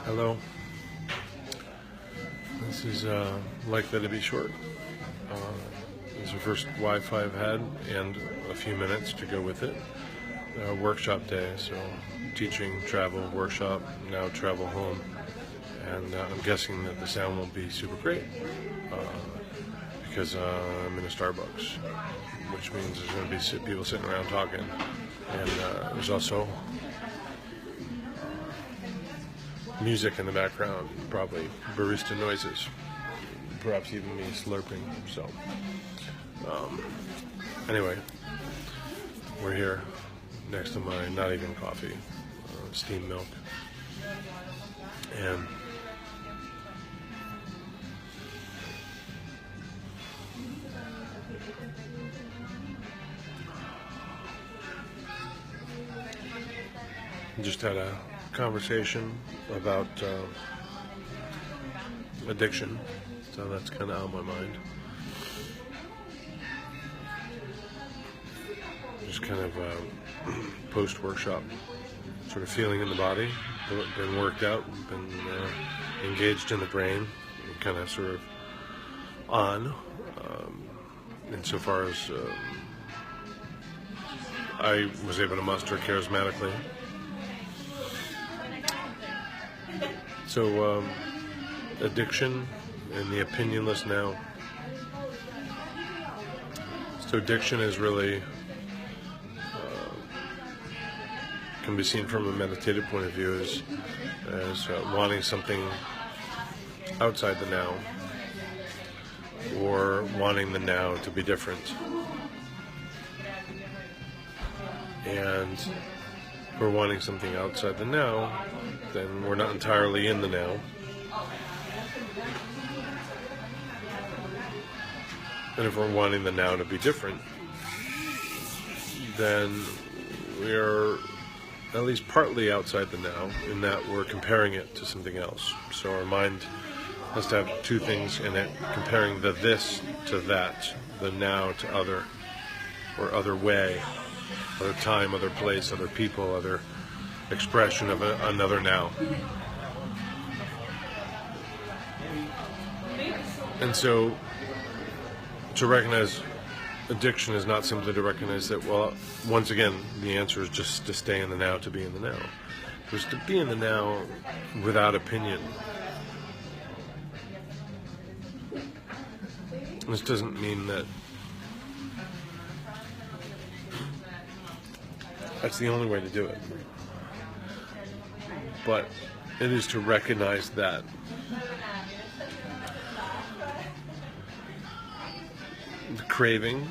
Hello. This is likely to be short. This is the first Wi-Fi I've had and a few minutes to go with it. Workshop day, so teaching, travel, workshop, now travel home. And I'm guessing that the sound won't be super great because I'm in a Starbucks, which means there's going to be people sitting around talking. And there's also music in the background, probably barista noises, perhaps even me slurping. So, anyway, we're here next to my not even coffee, steamed milk, and just had a conversation about addiction, so that's kind of on my mind. Just kind of post-workshop sort of feeling in the body, been worked out, been engaged in the brain, kind of sort of on, insofar as I was able to muster charismatically. So, addiction and the opinionless now. So addiction is really, can be seen from a meditative point of view as wanting something outside the now, or wanting the now to be different. And if we're wanting something outside the now, then we're not entirely in the now. And if we're wanting the now to be different, then we are at least partly outside the now, in that we're comparing it to something else. So our mind has to have two things in it, comparing the this to that, the now to other, or other way, other time, other place, other people, other expression of another now. And so to recognize addiction is not simply to recognize that, well, once again, the answer is just to stay in the now, to be in the now. It was to be in the now without opinion. This doesn't mean that that's the only way to do it. But it is to recognize that the craving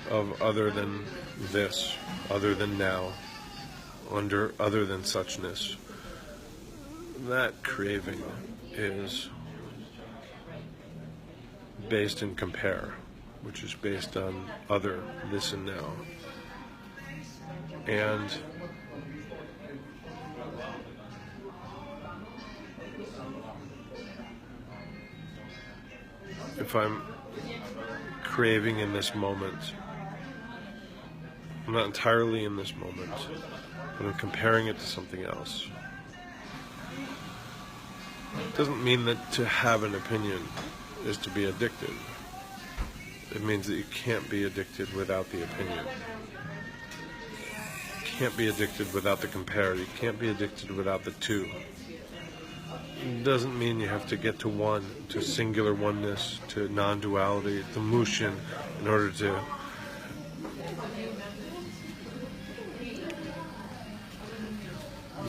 of other than this, other than now, other than suchness, that craving is based in compare, which is based on other, this and now. And if I'm craving in this moment, I'm not entirely in this moment, but I'm comparing it to something else. It doesn't mean that to have an opinion is to be addicted. It means that you can't be addicted without the opinion. You can't be addicted without the compare. You can't be addicted without the two. It doesn't mean you have to get to one, to singular oneness, to non-duality, to Mushin, in order to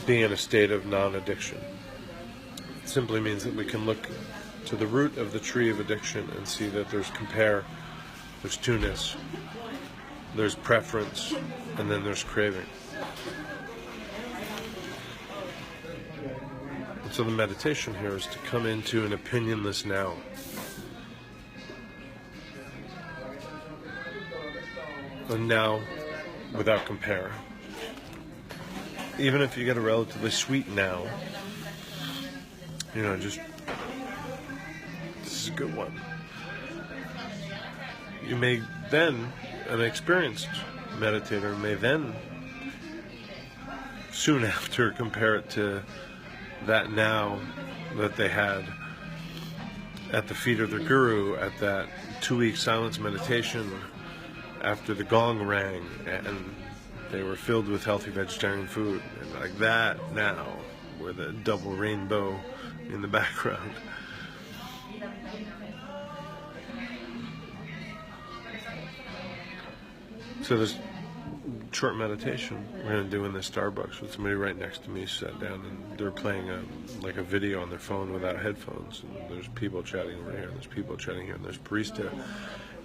be in a state of non-addiction. It simply means that we can look to the root of the tree of addiction and see that there's compare, there's two-ness, there's preference, and then there's craving. So the meditation here is to come into an opinionless now. A now without compare. Even if you get a relatively sweet now, just, this is a good one. You may then, an experienced meditator may then, soon after, compare it to that now that they had at the feet of their guru at that 2-week silence meditation after the gong rang and they were filled with healthy vegetarian food, and like that now, with a double rainbow in the background. So this short meditation we're going to do in the Starbucks with somebody right next to me sat down, and they're playing a video on their phone without headphones, and there's people chatting over here, and there's people chatting here, and there's barista,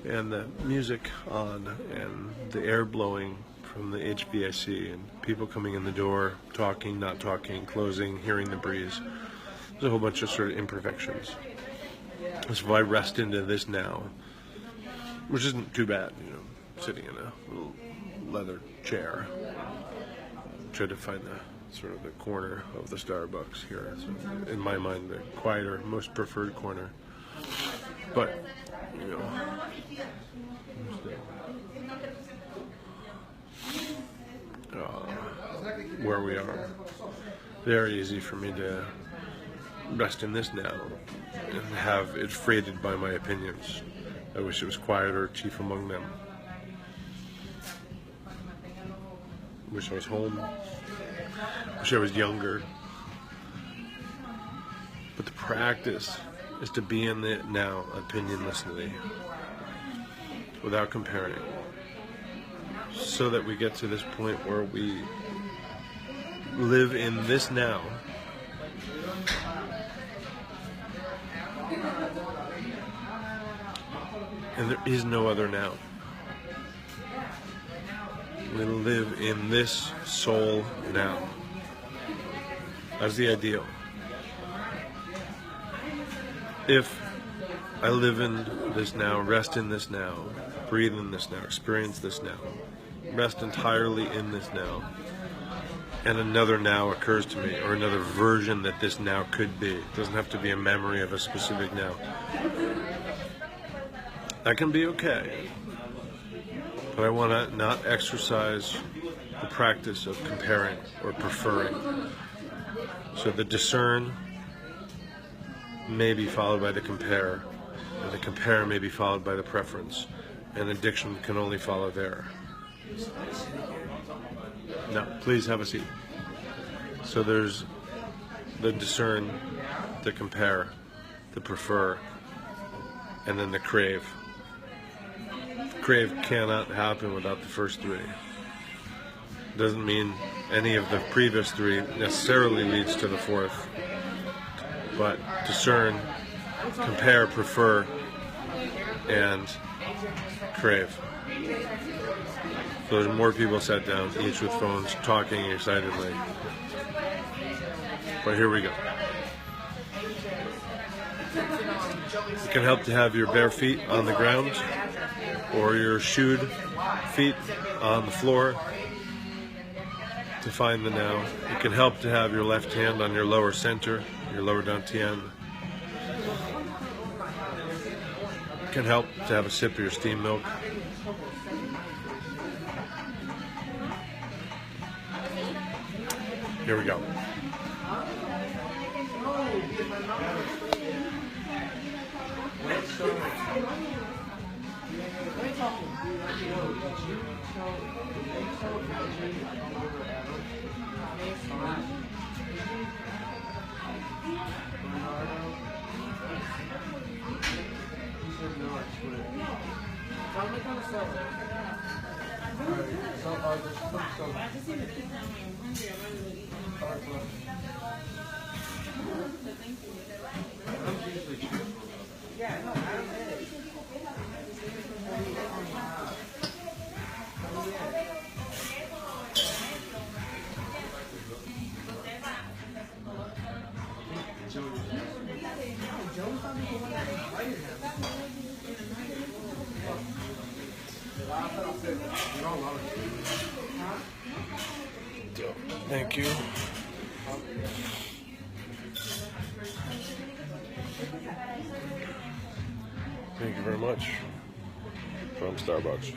and the music on, and the air blowing from the HVAC, and people coming in the door, talking, not talking, closing, hearing the breeze. There's a whole bunch of sort of imperfections. So if I rest into this now, which isn't too bad, sitting in a little leather chair, try to find the sort of the corner of the Starbucks here. So in my mind, the quieter, most preferred corner. But where we are, very easy for me to rest in this now and have it freighted by my opinions. I wish it was quieter, chief among them. Wish I was home. Wish I was younger. But the practice is to be in the now, opinionlessly, without comparing, so that we get to this point where we live in this now, and there is no other now. We live in this soul now. That's the ideal. If I live in this now, rest in this now, breathe in this now, experience this now, rest entirely in this now, and another now occurs to me, or another version that this now could be. It doesn't have to be a memory of a specific now. That can be okay. But I want to not exercise the practice of comparing or preferring. So the discern may be followed by the compare, and the compare may be followed by the preference, and addiction can only follow there. Now, please have a seat. So there's the discern, the compare, the prefer, and then the crave. Crave cannot happen without the first three. Doesn't mean any of the previous three necessarily leads to the fourth. But discern, compare, prefer, and crave. So there's more people sat down, each with phones, talking excitedly. But here we go. It can help to have your bare feet on the ground or your shoed feet on the floor to find the now. It can help to have your left hand on your lower center, your lower dantian. It can help to have a sip of your steamed milk. Here we go. Thank you. Thank you very much from Starbucks.